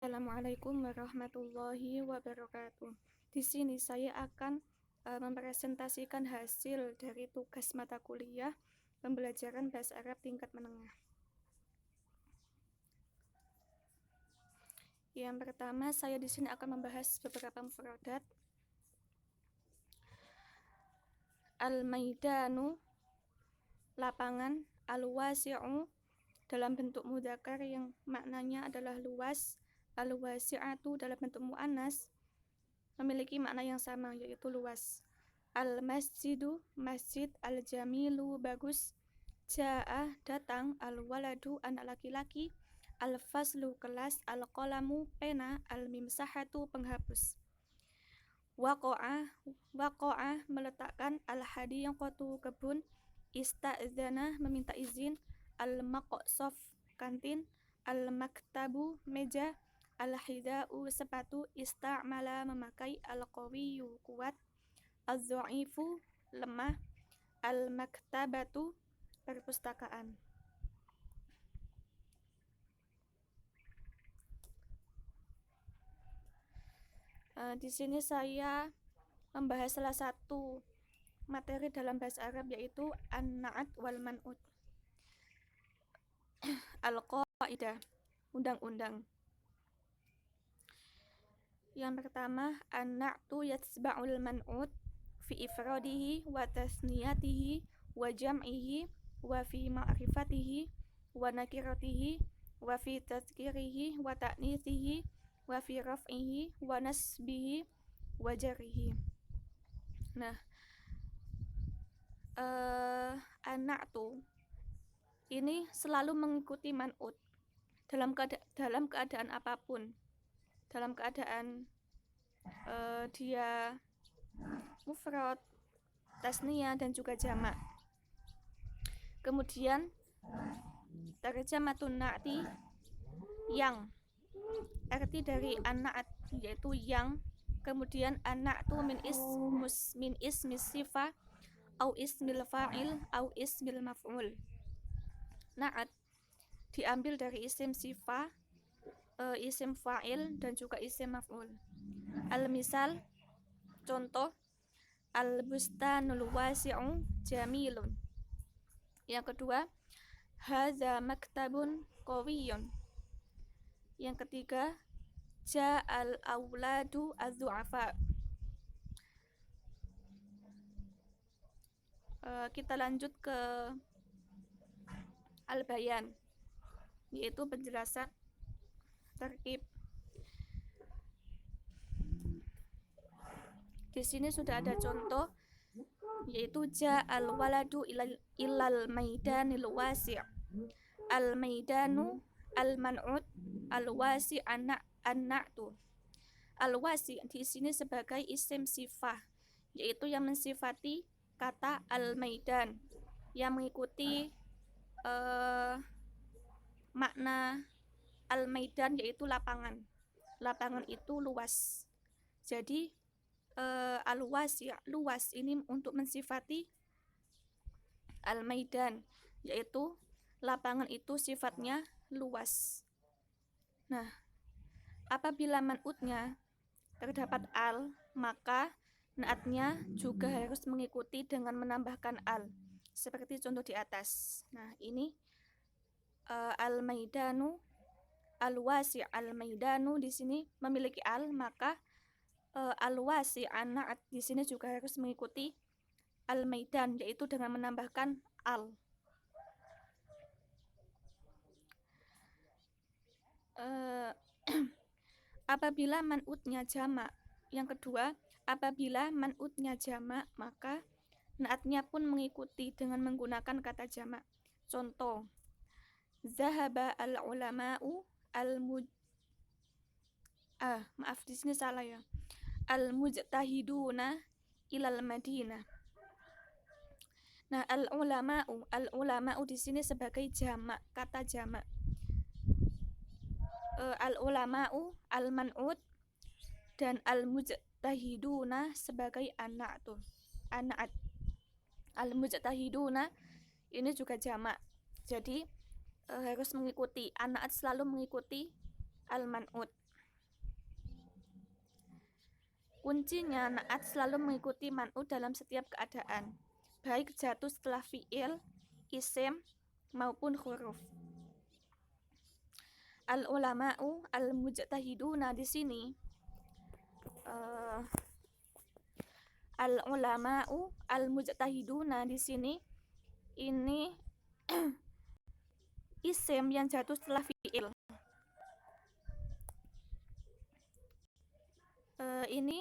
Assalamualaikum warahmatullahi wabarakatuh. Di sini saya akan mempresentasikan hasil dari tugas mata kuliah pembelajaran bahasa Arab tingkat menengah. Yang pertama, saya di sini akan membahas beberapa mufradat. Al-maidanu, lapangan. Al-wasi'u, dalam bentuk mudzakkar yang maknanya adalah luas. Al-wasi'atu, dalam bentuk muannas, memiliki makna yang sama, yaitu luas. Al-masjidu, masjid. Al-jamilu, bagus. Ja'a, datang. Al-waladu, anak laki-laki. Al-faslu, kelas. Al-qalamu, pena. Al-mimsahatu, penghapus. Waqa'a, meletakkan. Al-hadiqatu, kebun. Ista'dzana, meminta izin. Al-maqsaf, kantin. Al-maktabu, meja. Al-hida'u, sepatu. Ista'mala, memakai. Al-qawiyyu, kuat. Az-dha'ifu, lemah. Al-maktabatu, perpustakaan. Di sini saya membahas salah satu materi dalam bahasa Arab, yaitu an-na'at wal man'ut. Al-qaidah, undang-undang. Yang pertama, an-na'tu yatsba'ul man'ut fi ifradihi wa tasniyatihi wa jam'ihi wa fi ma'rifatihi wa nakiratihi wa fi tazkirihi wa ta'nithihi wa fi raf'ihi wa nasbihi wa jarihi. Nah, an-na'tu ini selalu mengikuti man'ut dalam keadaan apapun. Dalam keadaan dia mufrad, tasniyah, dan juga jamak. Kemudian tarjamatun na'ti, yang. Arti dari an-na'at yaitu yang. Kemudian an-na'tu min ismi sifah au ismil fa'il au ismil maf'ul. Na'at diambil dari isim sifah, isim fa'il, dan juga isim maf'ul. Al-misal, contoh. Al-bustanul wasi'u jamilun. Yang kedua, hadza maktabun qawiyyun. Yang ketiga, ja'al auladu az-zu'afa. Kita lanjut ke al-bayan, yaitu penjelasan tarkib. Di sini sudah ada contoh, yaitu ja'al waladu ilal maidanil wasi'. Al-maidanu, al-man'ut, al-wasi', an-na'tu. Al-wasi' di sini sebagai isim sifah, yaitu yang mensifati kata al-maidan, yang mengikuti makna al-maidan, yaitu lapangan. Lapangan itu luas. Jadi al-wasi', luas, ini untuk mensifati al-maidan, yaitu lapangan itu sifatnya luas. Nah, apabila man'utnya terdapat al, maka na'atnya juga harus mengikuti dengan menambahkan al, seperti contoh di atas. Nah, ini al-maidanu, al-wasi', al-maidanu di sini memiliki al, maka al-wasi', an-na'at di sini juga harus mengikuti al-maidan, yaitu dengan menambahkan al. Apabila man'utnya jamak, yang kedua, apabila man'utnya jamak, maka na'atnya pun mengikuti dengan menggunakan kata jamak. Contoh, zahaba al-ulama'u di sini salah ya. Al-mujtahiduna ilal madinah. Nah, al-ulama'u di sini sebagai jamak, kata jamak. Al-ulama'u, al-man'ut, dan al-mujtahiduna sebagai an-na'at. Al-mujtahiduna ini juga jamak. Jadi harus mengikuti, an-na'at selalu mengikuti al-man'ut. Kuncinya naat selalu mengikuti man'ut dalam setiap keadaan, baik jatuh setelah fi'il, isim maupun huruf. Al-ulama'u al-mujtahiduna di sini al-ulama'u al-mujtahiduna di sini ini isim yang jatuh setelah fi'il. Ini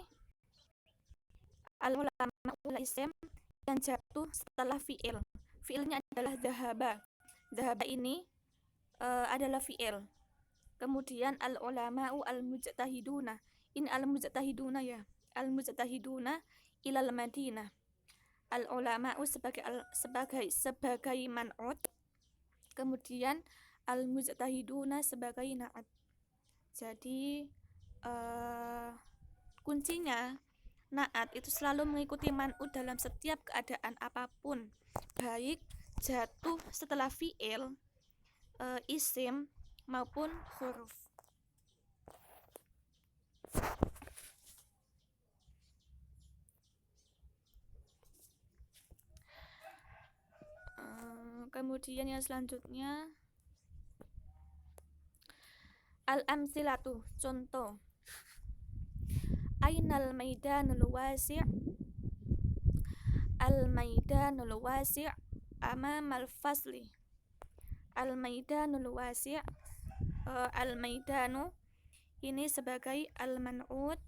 al-ulama'u isim yang jatuh setelah fi'il. Fi'ilnya adalah dhahaba. Dhahaba ini adalah fi'il. Kemudian al-ulama'u al-mujtahiduna. Ini al-mujtahiduna ya. Al-mujtahiduna ilal Madinah. Al-ulama'u sebagai man'ut. Kemudian al-mujtahiduna sebagai na'at. Jadi kuncinya na'at itu selalu mengikuti man'ut dalam setiap keadaan apapun, baik jatuh setelah fi'il, isim maupun huruf. Kemudian yang selanjutnya al-amsilatu, contoh. Ainal maidanul wasi'? Al-maidanul wasi' amamal fasli. Al-maidanul wasi', al-maidanu ini sebagai al-man'ut,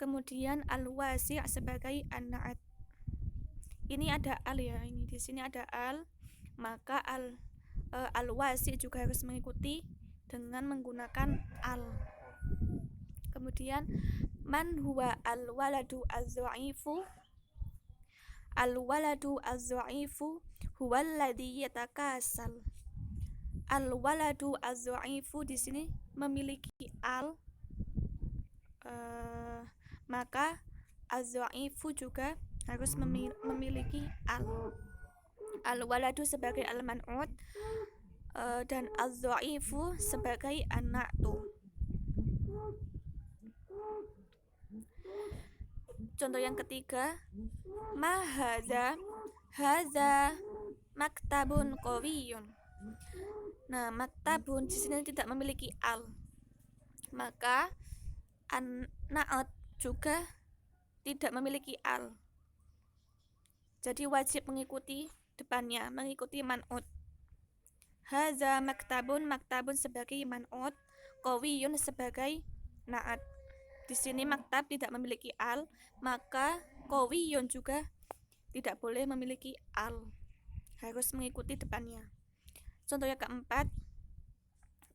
kemudian al-wasi' sebagai an-na'at. Ini ada al ya, ini di sini ada al, maka al-wasi' juga harus mengikuti dengan menggunakan al. Kemudian man huwa al-waladu az-dha'ifu? Al-waladu az-dha'ifu huwa alladhi yatakasal. Al-waladu az-dha'ifu di sini memiliki al, maka az-dha'ifu juga harus memiliki al. Al-waladu sebagai al-man'ut dan az-dha'ifu sebagai an-na'tu. Contoh yang ketiga, ma hadza? Hadza maktabun qawiyyun. Nah, maktabun di sini tidak memiliki al, maka an-na'at juga tidak memiliki al. Jadi wajib mengikuti depannya, mengikuti man'ut. Hadza maktabun, maktabun sebagai man'ut, qawiyyun sebagai na'at. Di sini maktab tidak memiliki al, maka qawiyyun juga tidak boleh memiliki al, harus mengikuti depannya. Contoh yang keempat,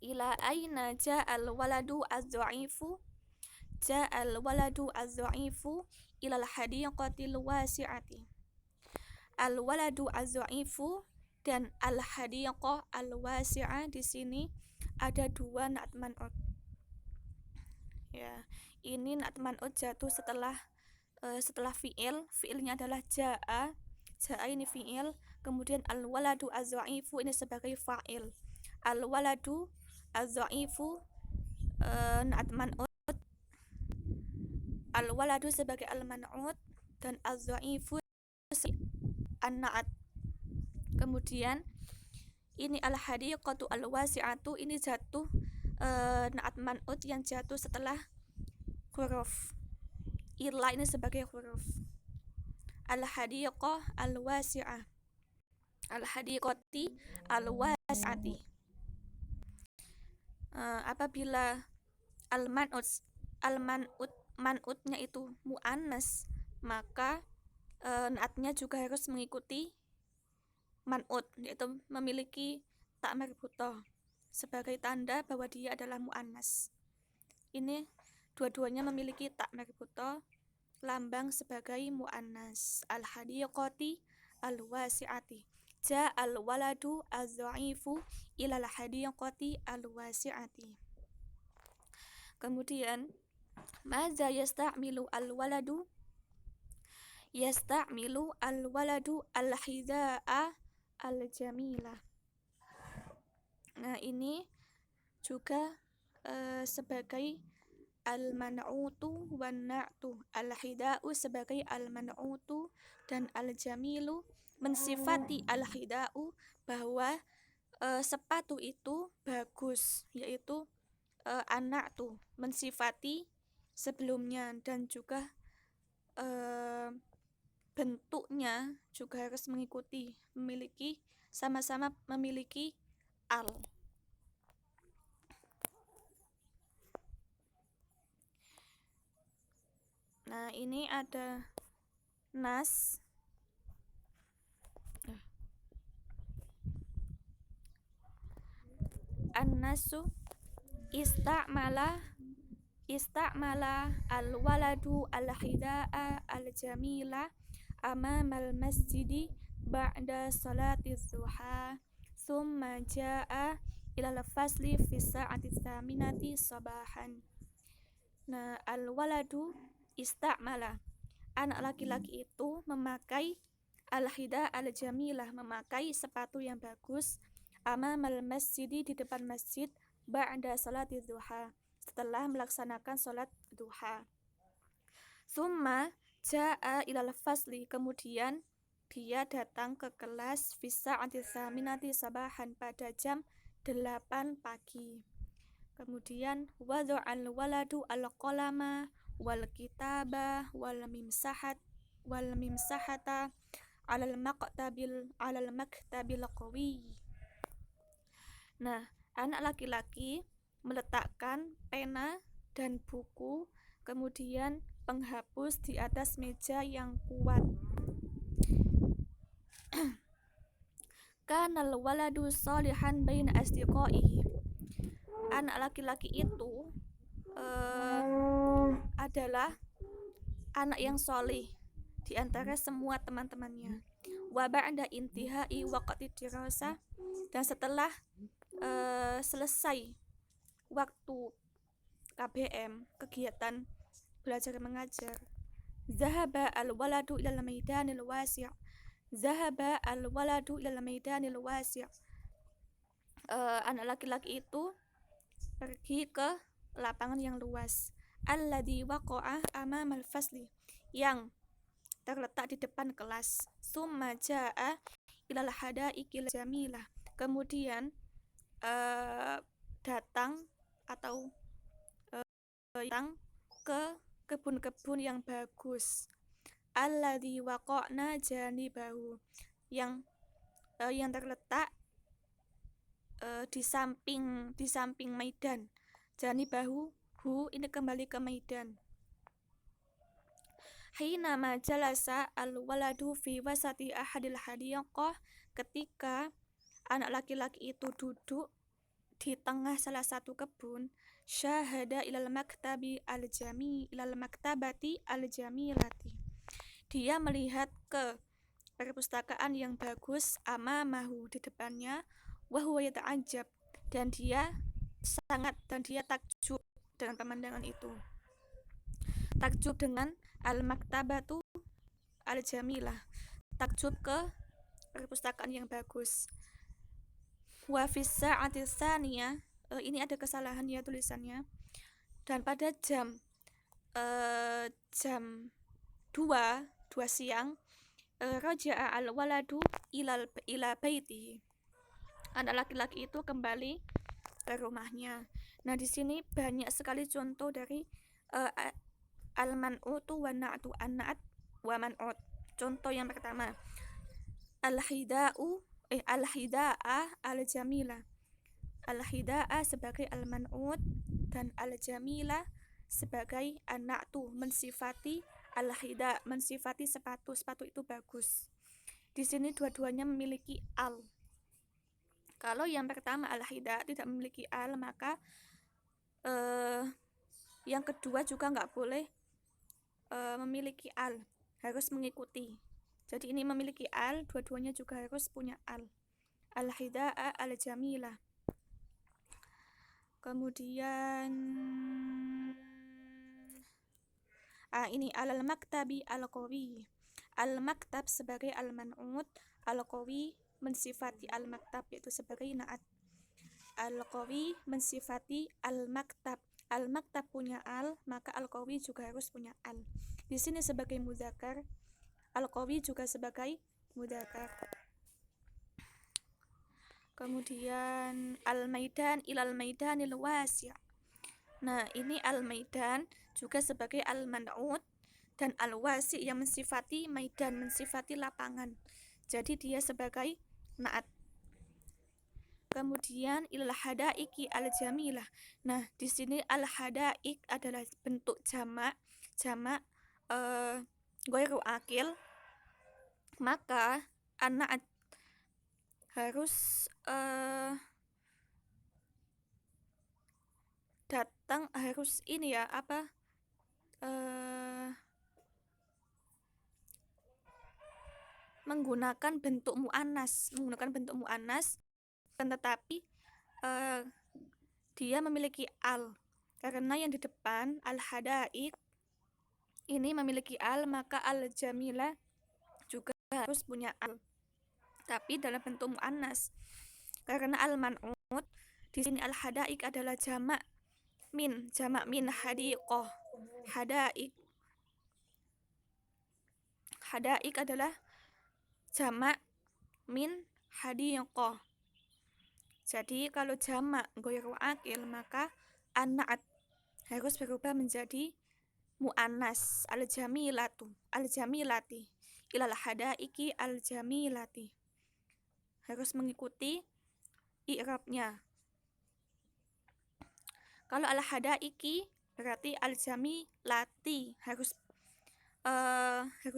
ila aina ja'al waladu az-dha'ifu? Ja'al waladu az-dha'ifu ilal hadiqatil wasi'ati. Al-waladu az-dha'ifu dan al-hadiqah al-wasi'ah di sini ada dua na'at man'ut. Ya, ini na'at man'ut jatuh setelah fi'il. Fi'ilnya adalah ja'a. Ja'a ini fi'il. Kemudian al-waladu az-dha'ifu ini sebagai fa'il. Al-waladu az-dha'ifu na'at man'ut. Al-waladu sebagai al-man'ut dan az-dha'ifu an-na'at. Kemudian ini al-hadiqatu al-wasi'atu ini jatuh na'at man'ut yang jatuh setelah huruf. Ila ini sebagai huruf. Al-hadiqah al-wasi'ah. Al-hadiqati al-wasi'ati. Apabila man'utnya itu mu'annas, maka na'atnya juga harus mengikuti man'ut, yaitu memiliki tak marbuthah sebagai tanda bahwa dia adalah mu'annas. Ini dua-duanya memiliki tak marbuthah, lambang sebagai mu'annas. Al-hadiqati al-wasi'ati. Ja'al waladu az-dha'ifu ilal hadiqati al-wasi'ati. Kemudian madza yasta'milu al-waladu? Yasta'milu al-waladu al-hidha'a al-jamilah. Nah, ini juga sebagai al-man'utu wan na'tu. Al-hida'u sebagai al-man'utu dan al-jamilu mensifati al-hida'u bahwa sepatu itu bagus, yaitu an-na'tu mensifati sebelumnya, dan juga bentuknya juga harus mengikuti, sama-sama memiliki al. Nah, ini ada nas. An-nasu istamala al-waladu al-hida'a al-jamila amamal masjidi ba'da salati zuha thumma ja'a ilal fasli fi sa'ati tsaminati sabahan. Nah, al-waladu istamala, anak laki-laki itu memakai al-hida al-jamilah, memakai sepatu yang bagus, amamal masjidi di depan masjid, ba'da salati duha, setelah melaksanakan salat duha. Summa ja'a ilal fasli, kemudian dia datang ke kelas fi sa'ati tsaminati sabahan, pada jam 8 pagi. Kemudian wada'al waladu al-qalama wal kitaba wal mimsahata alal maktabil qawi. Nah, anak laki-laki meletakkan pena dan buku, kemudian penghapus di atas meja yang kuat. Kanal waladu salihan baina asdiqaihi. Anak laki-laki itu adalah anak yang soleh di antara semua teman-temannya. Wa ba'da intihai waqti dirasah, dan setelah selesai waktu KBM, kegiatan belajar mengajar, zahaba al-waladu ilal maidanil wasi'. Zahaba al-waladu ilal maidanil wasi'. Anak laki-laki itu pergi ke lapangan yang luas. Alladhi waqa'a amamal fasli, yang terletak di depan kelas. Summa ja'a ilal hada'iqil jamilah, kemudian datang ke kebun-kebun yang bagus. Alladhi waqa'na janibahu, yang terletak di samping maidan. Janibahu, ini kembali ke maidan. Hina ma jalasa al-waladu fi wasati ahadil hadiqah, ketika anak laki-laki itu duduk di tengah salah satu kebun, syahada ilal maktabati al-jamilati, dia melihat ke perpustakaan yang bagus, amamahu, di depannya, wa huwa yata'ajjab, dan dia takjub dengan pemandangan itu. Takjub dengan al-maktabatu al-jamilah, takjub ke perpustakaan yang bagus. Wa fis sa'ati tsaniyah, ini ada kesalahan ya tulisannya. Dan pada jam 2 siang, raja'a al-waladu ila baitihi, anak laki-laki itu kembali ke rumahnya. Nah, di sini banyak sekali contoh dari al-man'utu wa na'tu, an-na'at wa man'ut. Contoh yang pertama, al-hida'a al-jamila. Al-hida'a sebagai al-man'ut dan al-jamila sebagai an-na'tu, mensifati al-hida, mensifati sepatu itu bagus. Di sini dua-duanya memiliki al. Kalau yang pertama al-hida tidak memiliki al, maka yang kedua juga nggak boleh memiliki al, harus mengikuti. Jadi ini memiliki al, dua-duanya juga harus punya al. Al-hida'a al-jamilah. Kemudian ini alal maktabi al-qawi. Al-maktab sebagai al-man'ut, al-qawi mensifati al-maktab, yaitu sebagai na'at. Al-qawi mensifati al-maktab. al-maktab punya al, maka al-qawi juga harus punya al. Di sini sebagai mudzakkar, al-qawi juga sebagai mudzakkar. Kemudian al-maidan ilal maidanil wasi'. Nah, ini al-maidan juga sebagai al-man'ut dan al-wasi' yang mensifati maidan, mensifati lapangan. Jadi dia sebagai na'at. Kemudian ilal hadaiki al-jamilah. Nah, di sini al-hadaik adalah bentuk jamak ghairu akil, maka an-na'at harus datang, harus ini ya, menggunakan bentuk muannas, tetapi dia memiliki al, karena yang di depan al-hadaik ini memiliki al, maka al-jamilah juga harus punya al, tapi dalam bentuk muannas. Karena al-man'ut di sini al-hadaik adalah jamak min hadiqah. Hadaik adalah jamak min hadiqah. Jadi kalau jamak ghairu akil, maka an-na'at harus berubah menjadi muannas, al-jamilati ilal hadaiki al-jamilati, harus mengikuti i'rabnya. Kalau al-hadaiki berarti al-jamilati harus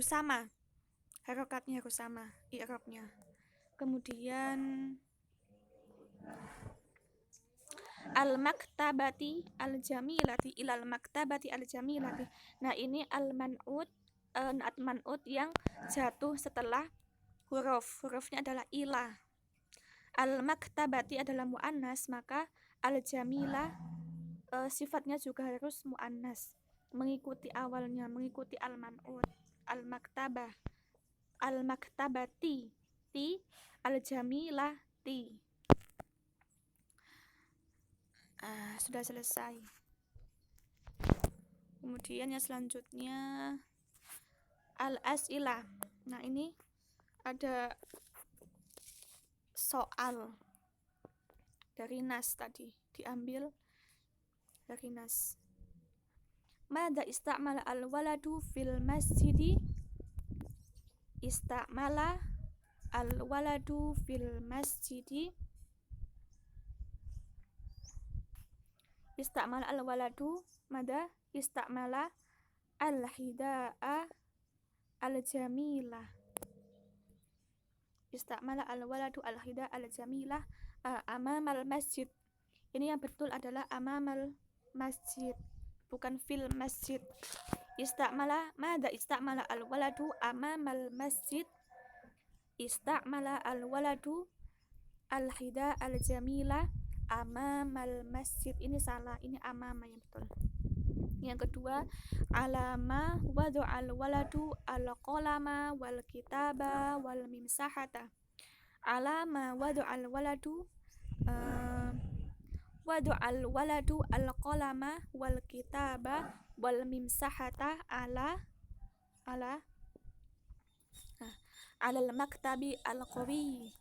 sama, harokatnya harus sama, i'rabnya. Kemudian al-maktabati al-jamilati ilal maktabati al-jamilati. Nah, ini al-man'ut, na'at man'ut yang jatuh setelah hurufnya adalah ila. Al-maktabati adalah muannas, maka al-jamilah sifatnya juga harus muannas, mengikuti awalnya, mengikuti al-man'ut. Al-maktabati al-jamilati. Sudah selesai. Kemudian yang selanjutnya al-as'ilah. Nah, ini ada soal dari nas tadi, diambil dari nas. Mada istamala al-waladu fil masjidi? Istamala al-waladu fil masjidi. Istamala al-waladu mada? Istamala al-hida'a al-jamilah. Istamala al-waladu al-hida'a al-jamilah amamal masjid. Ini yang betul adalah amamal masjid, bukan fil masjid. Istamala mada? Istamala al-waladu amamal masjid. Istamala al-waladu al-hida'a al-jamilah amamal masjid. Ini salah, ini amama yang betul. Yang kedua, alama wadu'al waladu al-qalama wal kitaba wal mimsahata. Alama wadu'al waladu al-qalama wal kitaba wal mimsahata ala al-maktabi al-qawi.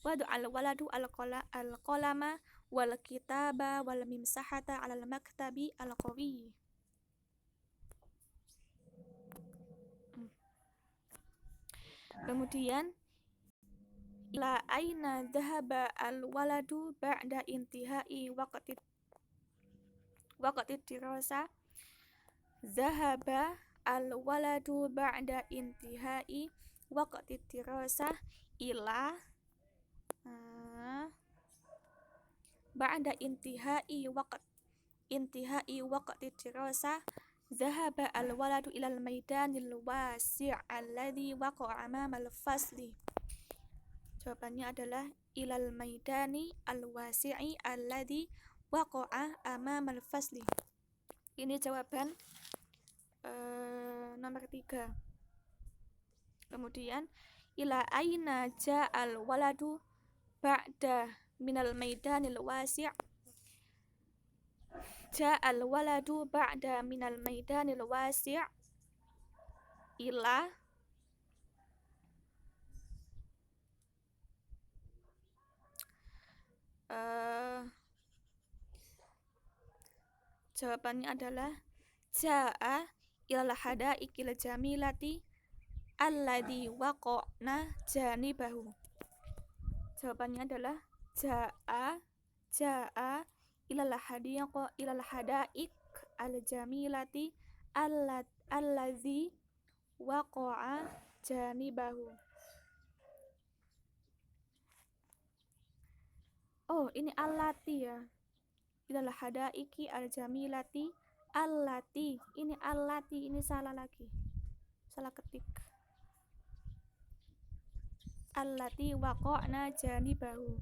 Wadu'al waladu al-qalama wal kitaba wal mimsahata ala al-maktabi al-qawi. Kemudian ila aina dhahaba al-waladu ba'da intihai waqti dirasa. Dhahaba al-waladu ba'da intihai waqti dirasa ila ba'da intihai waqti dirasa. Dhahaba al-waladu ilal maidanil wasi' alladhi waqa'a amamal fasli. Jawabannya adalah ilal maidani al-wasi'i alladhi waqa'a amamal fasli. Ini jawaban nomor 3. Kemudian ila aina ja'al waladu ba'da minal maidanil wasi'. Ja'al waladu ba'da minal maidanil wasi' ila jawabannya adalah ja'a ilal hadaikil jamilati alladhi waqa'na janibahu. Jawabannya adalah ja'a ilal hadaik al jamilati alladhi waqa'a janibahu. Oh, ini allati ya. Ilal hadaiki al jamilati allati. Ini allati, ini salah lagi. Salah ketik. Allati waqa'na janibahu.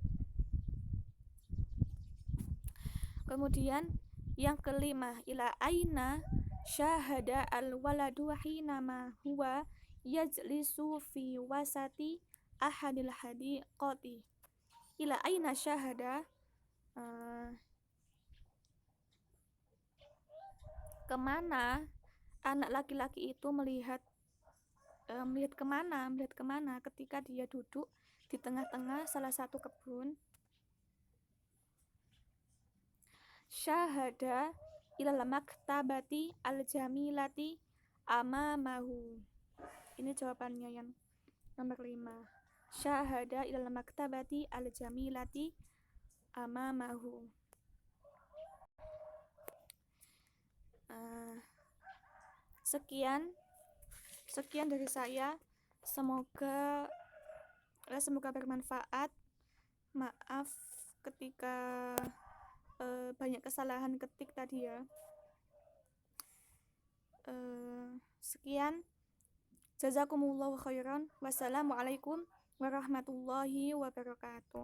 Kemudian yang kelima, ila aina syahada al waladu hinama huwa yajlisu fi wasati ahadil hadiqati. Ila aina syahada, kemana anak laki-laki itu melihat kemana ketika dia duduk di tengah-tengah salah satu kebun. Syahada ilal maktabati al jamilati amamahu. Ini jawabannya yang nomor 5. Syahada ilal maktabati al jamilati amamahu. Sekian dari saya. Semoga bermanfaat. Maaf ketika banyak kesalahan ketik tadi ya. Sekian. Jazakumullahu khairan. Wassalamualaikum warahmatullahi wabarakatuh.